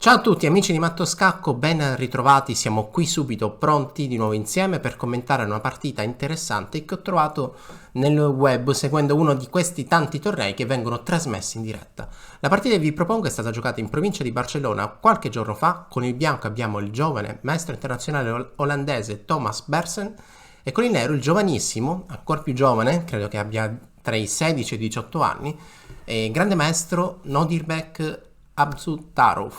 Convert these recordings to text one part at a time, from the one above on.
Ciao a tutti amici di Matto Scacco, ben ritrovati, siamo qui subito pronti di nuovo insieme per commentare una partita interessante che ho trovato nel web seguendo uno di questi tanti tornei che vengono trasmessi in diretta. La partita che vi propongo è stata giocata in provincia di Barcellona qualche giorno fa. Con il bianco abbiamo il giovane maestro internazionale olandese Thomas Bersen e con il nero il giovanissimo, ancora più giovane, credo che abbia tra i 16 e i 18 anni, e grande maestro Nodirbek Absutarov.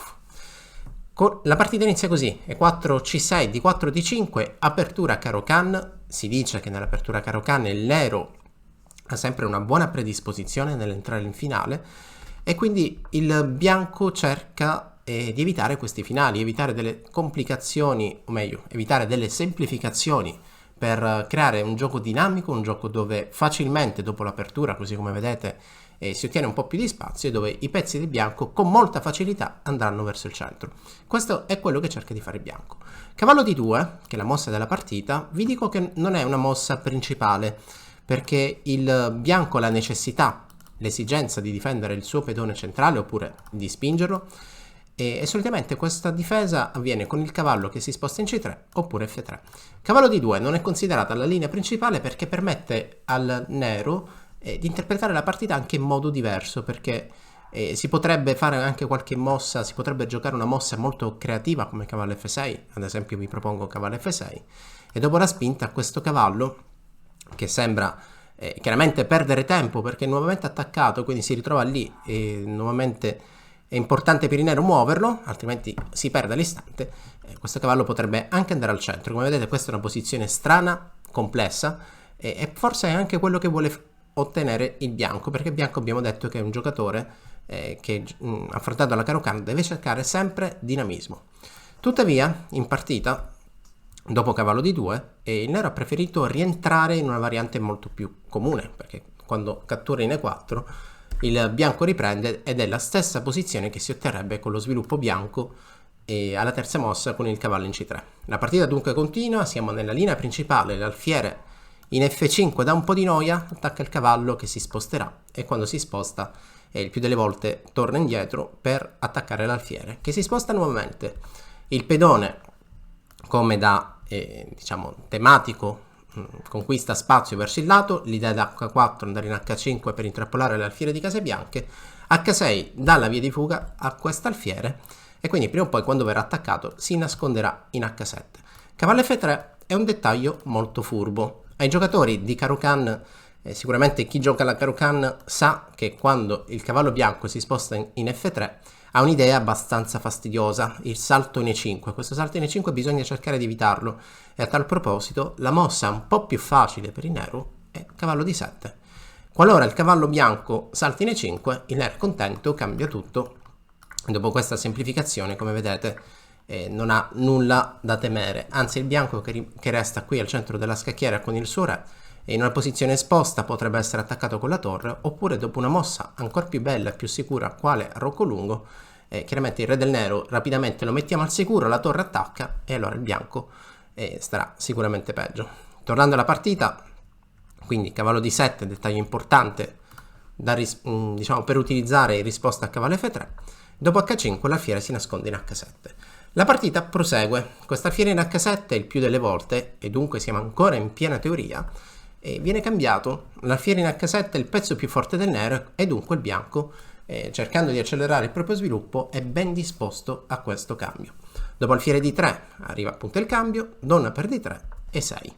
La partita inizia così, E4 C6, D4 D5, apertura Caro-Kann. Si dice che nell'apertura Caro-Kann il nero ha sempre una buona predisposizione nell'entrare in finale e quindi il bianco cerca di evitare questi finali, evitare delle complicazioni, o meglio, evitare delle semplificazioni per creare un gioco dinamico, un gioco dove facilmente dopo l'apertura, così come vedete, si ottiene un po' più di spazio e dove i pezzi del bianco con molta facilità andranno verso il centro. Questo è quello che cerca di fare il bianco. Cavallo D2, che è la mossa della partita, vi dico che non è una mossa principale, perché il bianco ha la necessità, l'esigenza di difendere il suo pedone centrale oppure di spingerlo, e solitamente questa difesa avviene con il cavallo che si sposta in C3 oppure F3. Cavallo D2 non è considerata la linea principale perché permette al nero di interpretare la partita anche in modo diverso, perché si potrebbe fare anche qualche mossa, si potrebbe giocare una mossa molto creativa come cavallo F6, ad esempio vi propongo cavallo F6 e dopo la spinta questo cavallo che sembra chiaramente perdere tempo perché è nuovamente attaccato, quindi si ritrova lì e nuovamente è importante per il nero muoverlo, altrimenti si perde all'istante. Questo cavallo potrebbe anche andare al centro. Come vedete questa è una posizione strana, complessa e forse è anche quello che vuole ottenere il bianco, perché il bianco abbiamo detto che è un giocatore che affrontando la Caro-Kann deve cercare sempre dinamismo. Tuttavia in partita dopo cavallo D2 il nero ha preferito rientrare in una variante molto più comune, perché quando cattura in E4 il bianco riprende ed è la stessa posizione che si otterrebbe con lo sviluppo bianco e alla terza mossa con il cavallo in C3. La partita dunque continua, siamo nella linea principale, l'alfiere in F5 dà un po' di noia, attacca il cavallo che si sposterà e quando si sposta il più delle volte torna indietro per attaccare l'alfiere che si sposta nuovamente. Il pedone come da diciamo tematico conquista spazio verso il lato, l'idea da H4 andare in H5 per intrappolare l'alfiere di case bianche, H6 dà la via di fuga a quest'alfiere e quindi prima o poi quando verrà attaccato si nasconderà in H7. Cavallo F3 è un dettaglio molto furbo. Ai giocatori di Caro-Kann, sicuramente chi gioca la Caro-Kann sa che quando il cavallo bianco si sposta in F3 ha un'idea abbastanza fastidiosa, il salto in E5. Questo salto in E5 bisogna cercare di evitarlo e a tal proposito la mossa un po' più facile per il nero è cavallo D7. Qualora il cavallo bianco salti in E5, il nero è contento, cambia tutto. Dopo questa semplificazione, come vedete, non ha nulla da temere, anzi il bianco che resta qui al centro della scacchiera con il suo re in una posizione esposta potrebbe essere attaccato con la torre, oppure dopo una mossa ancora più bella e più sicura quale Rocco Lungo, chiaramente il re del nero rapidamente lo mettiamo al sicuro, la torre attacca e allora il bianco starà sicuramente peggio. Tornando alla partita, quindi cavallo D7, dettaglio importante diciamo, per utilizzare in risposta a cavallo F3. Dopo H5 l'alfiere si nasconde in H7. La partita prosegue, questa alfiere in H7 il più delle volte, e dunque siamo ancora in piena teoria, e viene cambiato, l'alfiere in H7 è il pezzo più forte del nero e dunque il bianco, cercando di accelerare il proprio sviluppo, è ben disposto a questo cambio. Dopo alfiere D3 arriva appunto il cambio, donna per D3 e 6.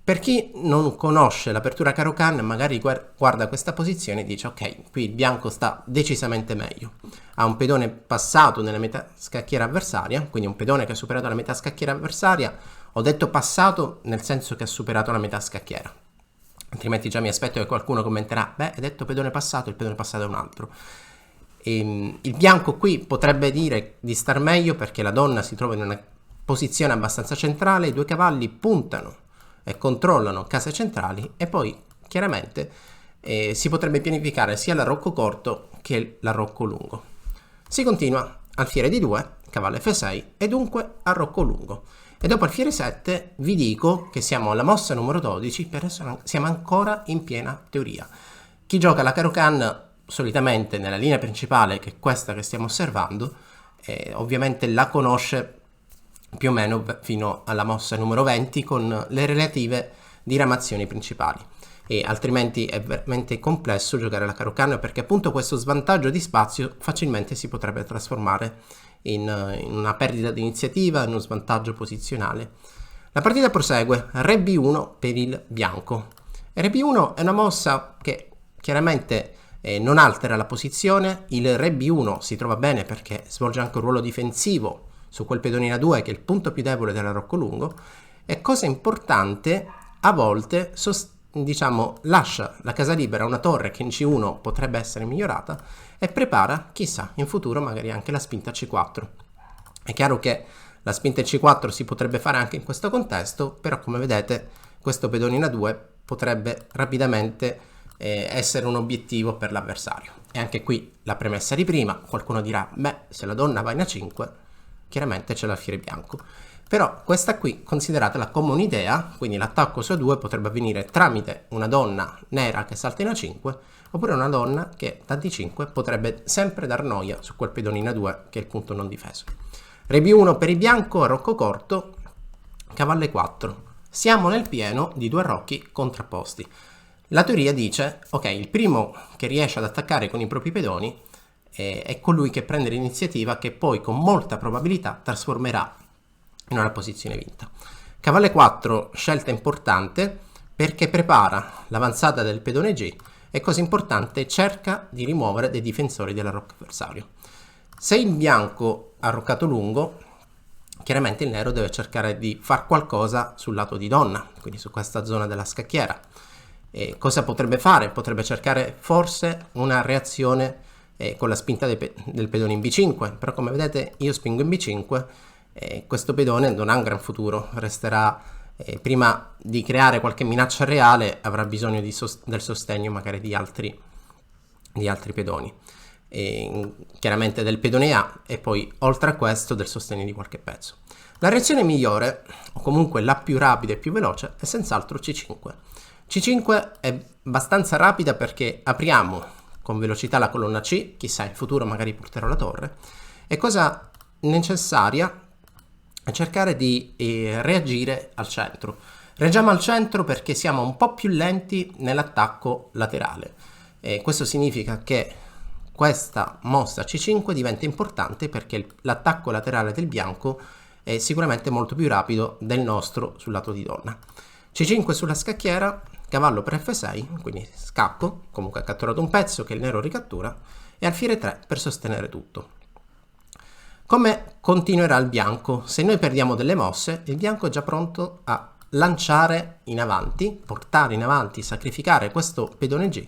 Per chi non conosce l'apertura Caro-Kann magari guarda questa posizione e dice ok, qui il bianco sta decisamente meglio. Ha un pedone passato nella metà scacchiera avversaria, quindi un pedone che ha superato la metà scacchiera avversaria. Ho detto passato nel senso che ha superato la metà scacchiera. Altrimenti già mi aspetto che qualcuno commenterà, beh, hai detto pedone passato, il pedone passato è un altro. Il bianco qui potrebbe dire di star meglio perché la donna si trova in una posizione abbastanza centrale, i due cavalli puntano e controllano case centrali e poi chiaramente si potrebbe pianificare sia l'arrocco corto che l'arrocco lungo. Si continua alfiere D2, cavallo F6 e dunque arrocco lungo. E dopo alfiere 7 vi dico che siamo alla mossa numero 12, per adesso siamo ancora in piena teoria. Chi gioca la Caro-Kann solitamente nella linea principale, che è questa che stiamo osservando, ovviamente la conosce più o meno fino alla mossa numero 20 con le relative diramazioni principali, e altrimenti è veramente complesso giocare la Caro-Can, perché appunto questo svantaggio di spazio facilmente si potrebbe trasformare in una perdita di iniziativa, in uno svantaggio posizionale. La partita prosegue, Re B1 per il bianco. Re B1 è una mossa che chiaramente non altera la posizione. Il Re B1 si trova bene perché svolge anche un ruolo difensivo su quel pedone in A2 che è il punto più debole della Roccolungo, e cosa importante, a volte lascia la casa libera una torre che in C1 potrebbe essere migliorata e prepara, chissà, in futuro magari anche la spinta C4. È chiaro che la spinta C4 si potrebbe fare anche in questo contesto, però come vedete questo pedone in A2 potrebbe rapidamente essere un obiettivo per l'avversario. E anche qui la premessa di prima, qualcuno dirà, beh, se la donna va in A5 chiaramente c'è l'alfiere bianco, però questa qui consideratela come un'idea, quindi l'attacco su A2 potrebbe avvenire tramite una donna nera che salta in A5, oppure una donna che da D5 potrebbe sempre dar noia su quel pedone in A2 che è il punto non difeso. Re B1 per il bianco a rocco corto, cavallo E4. Siamo nel pieno di due rocchi contrapposti. La teoria dice, ok, il primo che riesce ad attaccare con i propri pedoni è colui che prende l'iniziativa, che poi con molta probabilità trasformerà in una posizione vinta. Cavallo E4, scelta importante perché prepara l'avanzata del pedone G e, cosa importante, cerca di rimuovere dei difensori della rocca avversario. Se il bianco ha roccato lungo, chiaramente il nero deve cercare di far qualcosa sul lato di donna, quindi su questa zona della scacchiera. E cosa potrebbe fare? Potrebbe cercare forse una reazione con la spinta del pedone in B5, però come vedete io spingo in B5 e questo pedone non ha un gran futuro, resterà, prima di creare qualche minaccia reale avrà bisogno del sostegno magari di altri pedoni, chiaramente del pedone A, e poi oltre a questo del sostegno di qualche pezzo. La reazione migliore, o comunque la più rapida e più veloce, è senz'altro C5. C5 è abbastanza rapida perché apriamo con velocità la colonna C, chissà in futuro magari porterò la torre, e cosa necessaria è cercare di reagire al centro. Reagiamo al centro perché siamo un po' più lenti nell'attacco laterale, e questo significa che questa mossa C5 diventa importante perché l'attacco laterale del bianco è sicuramente molto più rapido del nostro sul lato di donna. C5 sulla scacchiera, cavallo per F6, quindi scacco, comunque ha catturato un pezzo che il nero ricattura, e alfiere 3 per sostenere tutto. Come continuerà il bianco? Se noi perdiamo delle mosse, il bianco è già pronto a lanciare in avanti, portare in avanti, sacrificare questo pedone G,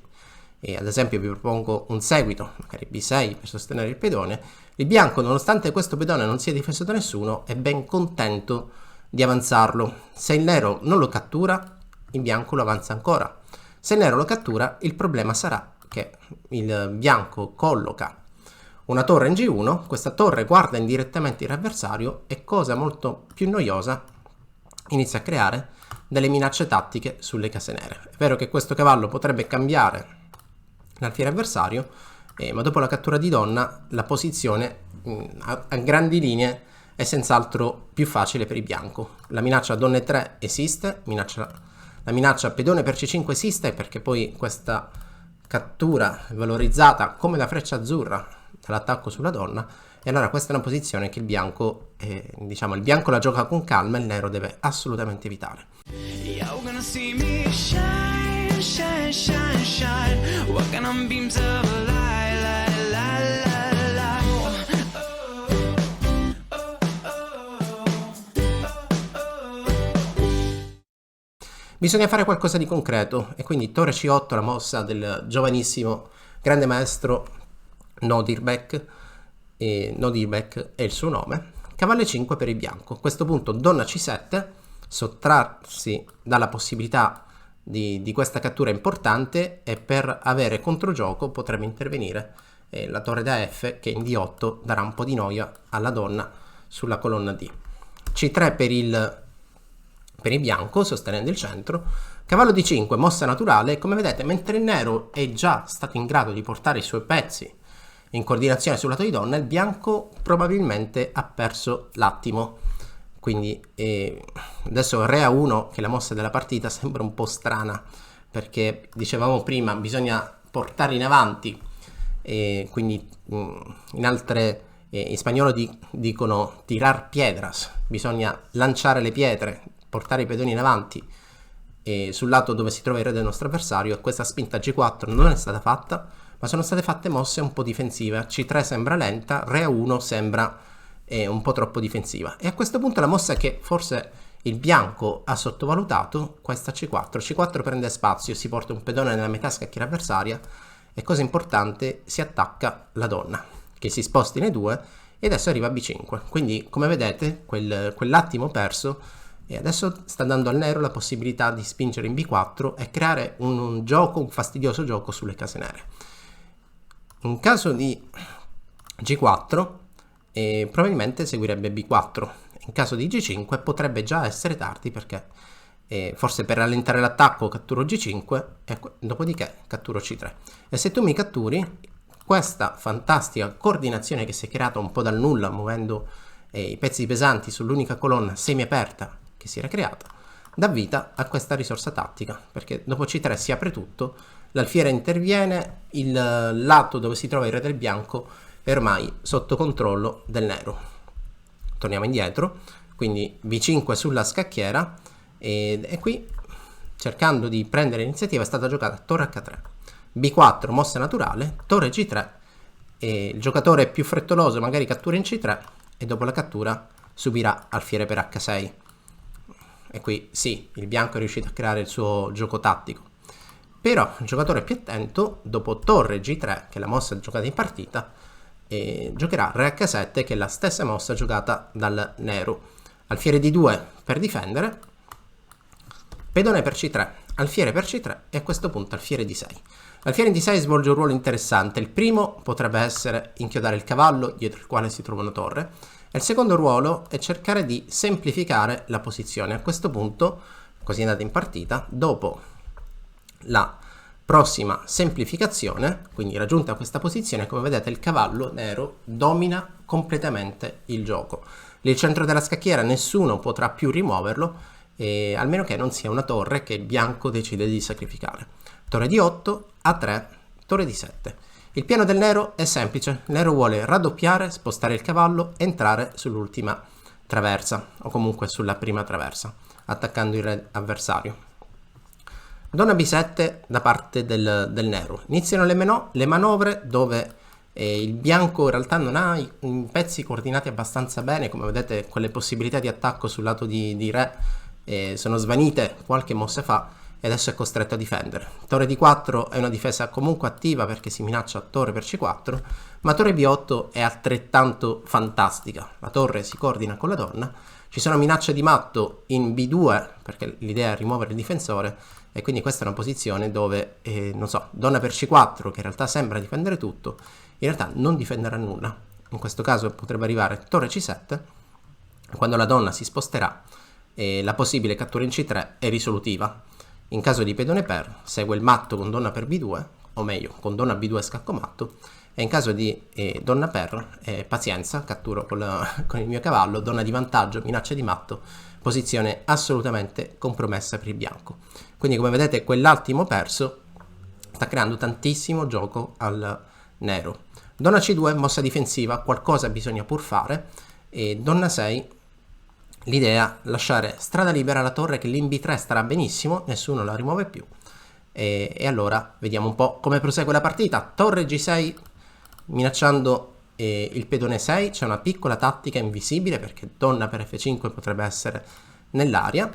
e ad esempio vi propongo un seguito, magari B6 per sostenere il pedone. Il bianco, nonostante questo pedone non sia difeso da nessuno, è ben contento di avanzarlo. Se il nero non lo cattura, il bianco lo avanza ancora. Se il nero lo cattura, il problema sarà che il bianco colloca una torre in G1, questa torre guarda indirettamente il avversario e, cosa molto più noiosa, inizia a creare delle minacce tattiche sulle case nere. È vero che questo cavallo potrebbe cambiare l'alfiere avversario, ma dopo la cattura di donna la posizione a grandi linee è senz'altro più facile per il bianco. La minaccia donna E3 esiste, la minaccia pedone per C5 esiste, perché poi questa cattura è valorizzata come la freccia azzurra dall'attacco sulla donna, e allora questa è una posizione che il bianco, il bianco la gioca con calma e il nero deve assolutamente evitare. Bisogna fare qualcosa di concreto, e quindi torre C8, la mossa del giovanissimo grande maestro Nodirbek, Nodirbek è il suo nome. Cavallo E5 per il bianco. A questo punto donna C7, sottrarsi dalla possibilità di questa cattura importante, e per avere controgioco potrebbe intervenire la torre da F, che in D8 darà un po' di noia alla donna sulla colonna D. C3 per il bianco, sostenendo il centro. Cavallo D5, mossa naturale. Come vedete, mentre il nero è già stato in grado di portare i suoi pezzi in coordinazione sul lato di donna, il bianco probabilmente ha perso l'attimo. Quindi adesso re a 1, che è la mossa della partita, sembra un po' strana, perché dicevamo prima bisogna portare in avanti, quindi in spagnolo dicono tirar piedras, bisogna lanciare le pietre, portare i pedoni in avanti sul lato dove si trova il re del nostro avversario, e questa spinta G4 non è stata fatta, ma sono state fatte mosse un po' difensive. C3 sembra lenta, re a 1 sembra un po' troppo difensiva, e a questo punto la mossa che forse il bianco ha sottovalutato, questa C4 prende spazio, si porta un pedone nella metà scacchiera avversaria e, cosa importante, si attacca la donna che si sposta in E2 e adesso arriva a B5. Quindi, come vedete, quell'attimo perso, e adesso sta dando al nero la possibilità di spingere in B4 e creare un fastidioso gioco sulle case nere. In caso di G4 probabilmente seguirebbe B4, in caso di G5 potrebbe già essere tardi, perché forse per rallentare l'attacco catturo G5 e dopodiché catturo C3, e se tu mi catturi, questa fantastica coordinazione che si è creata un po' dal nulla, muovendo i pezzi pesanti sull'unica colonna semi aperta che si era creata, dà vita a questa risorsa tattica, perché dopo C3 si apre tutto, l'alfiere interviene, il lato dove si trova il re del bianco è ormai sotto controllo del nero. Torniamo indietro, quindi B5 sulla scacchiera, e qui, cercando di prendere l'iniziativa, è stata giocata torre H3, B4 mossa naturale, torre G3, e il giocatore più frettoloso magari cattura in C3 e dopo la cattura subirà alfiere per H6, e qui sì, il bianco è riuscito a creare il suo gioco tattico. Però il giocatore più attento, dopo torre G3, che è la mossa giocata in partita, giocherà re H7, che è la stessa mossa giocata dal nero. Alfiere D2 per difendere, pedone per C3, alfiere per C3 e a questo punto alfiere D6. Alfiere D6 svolge un ruolo interessante. Il primo potrebbe essere inchiodare il cavallo dietro il quale si trova una torre, e il secondo ruolo è cercare di semplificare la posizione. A questo punto, così è andata in partita, dopo la prossima semplificazione, quindi raggiunta questa posizione, come vedete il cavallo nero domina completamente il gioco. Lì il centro della scacchiera nessuno potrà più rimuoverlo, almeno che non sia una torre che il bianco decide di sacrificare. Torre D8, A3, torre D7. Il piano del nero è semplice, il nero vuole raddoppiare, spostare il cavallo, entrare sull'ultima traversa, o comunque sulla prima traversa, attaccando il re avversario. Donna B7 da parte del nero. Iniziano le manovre dove il bianco in realtà non ha i pezzi coordinati abbastanza bene, come vedete quelle possibilità di attacco sul lato di re sono svanite qualche mossa fa, e adesso è costretto a difendere. Torre D4 è una difesa comunque attiva perché si minaccia torre per C4, ma torre B8 è altrettanto fantastica. La torre si coordina con la donna, ci sono minacce di matto in B2 perché l'idea è rimuovere il difensore, e quindi questa è una posizione dove, non so, donna per C4, che in realtà sembra difendere tutto, in realtà non difenderà nulla. In questo caso potrebbe arrivare torre C7, quando la donna si sposterà la possibile cattura in C3 è risolutiva. In caso di pedone per, segue il matto con donna per B2, o meglio, con donna B2 scacco matto, e in caso di donna per, pazienza, catturo con il mio cavallo, donna di vantaggio, minaccia di matto, posizione assolutamente compromessa per il bianco. Quindi come vedete quell'attimo perso sta creando tantissimo gioco al nero. Donna C2, mossa difensiva, qualcosa bisogna pur fare, e donna 6, l'idea lasciare strada libera alla torre, che l'in B3 starà benissimo, nessuno la rimuove più, e allora vediamo un po' come prosegue la partita. Torre G6 minacciando il pedone 6, c'è una piccola tattica invisibile perché donna per F5 potrebbe essere nell'aria,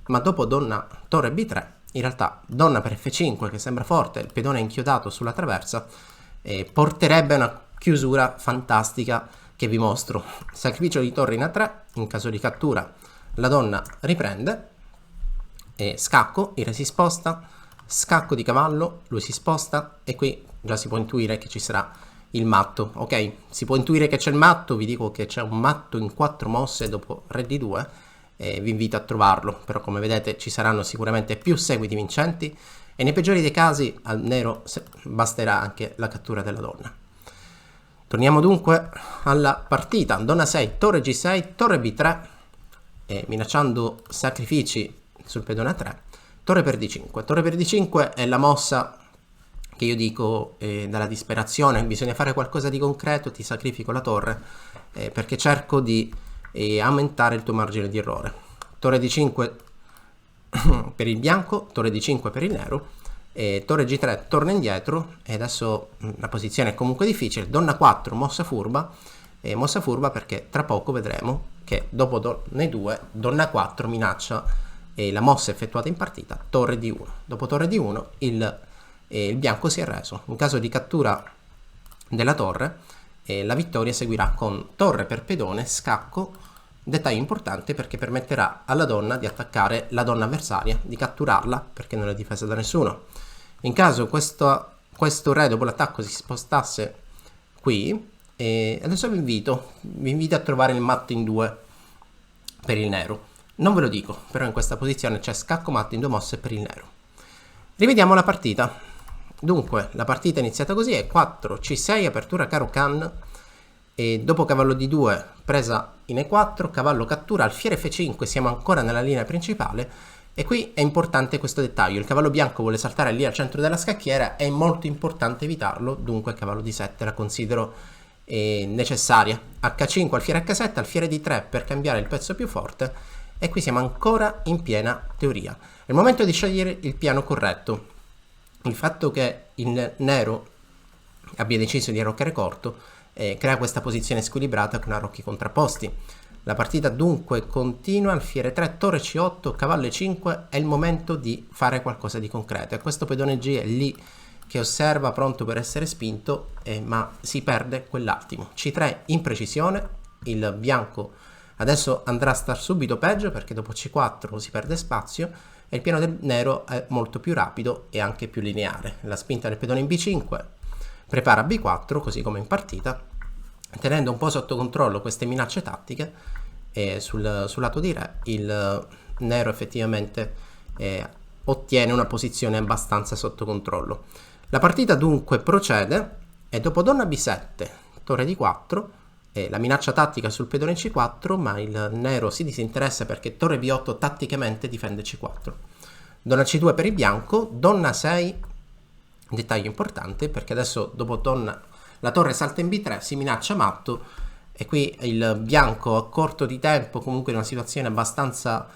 ma dopo donna torre B3 in realtà donna per F5, che sembra forte, il pedone è inchiodato sulla traversa, porterebbe a una chiusura fantastica che vi mostro. Sacrificio di torre in A3, in caso di cattura la donna riprende, scacco, il re si sposta, scacco di cavallo, lui si sposta, e qui già si può intuire che ci sarà il matto. Ok, si può intuire che c'è il matto, vi dico che c'è un matto in 4 mosse dopo re D2, vi invito a trovarlo, però come vedete ci saranno sicuramente più seguiti vincenti, e nei peggiori dei casi al nero basterà anche la cattura della donna. Torniamo dunque alla partita. Donna 6, torre G6, torre B3, minacciando sacrifici sul pedone A3, torre per D5. Torre per D5 è la mossa che io dico dalla disperazione, bisogna fare qualcosa di concreto, ti sacrifico la torre perché cerco di aumentare il tuo margine di errore. Torre D5 per il bianco, torre D5 per il nero, torre G3 torna indietro e adesso la posizione è comunque difficile. Donna 4, mossa furba perché tra poco vedremo che dopo donna 2, donna 4 minaccia la mossa effettuata in partita, torre D1. Dopo torre D1 il bianco si è reso. In caso di cattura della torre la vittoria seguirà con torre per pedone, scacco, dettaglio importante perché permetterà alla donna di attaccare la donna avversaria, di catturarla perché non è difesa da nessuno. In caso questo re dopo l'attacco si spostasse qui, adesso vi invito a trovare il matto in 2 per il nero. Non ve lo dico, però in questa posizione c'è scacco matto in 2 mosse per il nero. Rivediamo la partita. Dunque, la partita è iniziata così, è 4 C6, apertura caro can, e dopo cavallo D2 presa in E4, cavallo cattura, alfiere F5, siamo ancora nella linea principale, e qui è importante questo dettaglio, il cavallo bianco vuole saltare lì al centro della scacchiera, è molto importante evitarlo, dunque cavallo D7 la considero necessaria. H5, alfiere H7, alfiere D3 per cambiare il pezzo più forte, e qui siamo ancora in piena teoria. È il momento di scegliere il piano corretto. Il fatto che il nero abbia deciso di arroccare corto crea questa posizione squilibrata con arrocchi contrapposti. La partita dunque continua, alfiere 3, torre C8, cavallo E5, è il momento di fare qualcosa di concreto. E questo pedone G è lì che osserva pronto per essere spinto, ma si perde quell'attimo. C3 imprecisione, il bianco adesso andrà a star subito peggio perché dopo C4 si perde spazio e il piano del nero è molto più rapido e anche più lineare. La spinta del pedone in B5 prepara B4 così come in partita, tenendo un po' sotto controllo queste minacce tattiche sul lato di re il nero effettivamente ottiene una posizione abbastanza sotto controllo. La partita dunque procede e dopo donna B7, torre D4, la minaccia tattica sul pedone C4, ma il nero si disinteressa perché torre B8 tatticamente difende C4. Donna C2 per il bianco, donna 6, dettaglio importante perché adesso dopo donna la torre salta in B3, si minaccia matto e qui il bianco a corto di tempo, comunque in una situazione abbastanza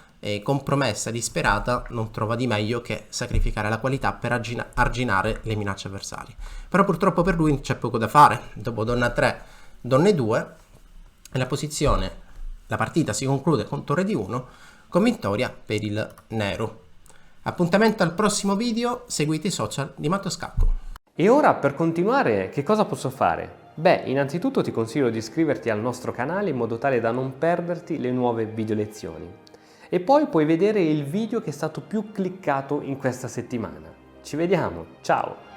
compromessa, disperata, non trova di meglio che sacrificare la qualità per arginare le minacce avversarie. Però purtroppo per lui c'è poco da fare. Dopo donna 3, donne 2, e la partita si conclude con torre D1 con vittoria per il nero. Appuntamento al prossimo video, seguite i social di Matto Scacco. E ora per continuare che cosa posso fare? Beh, innanzitutto ti consiglio di iscriverti al nostro canale in modo tale da non perderti le nuove video lezioni. E poi puoi vedere il video che è stato più cliccato in questa settimana. Ci vediamo, ciao!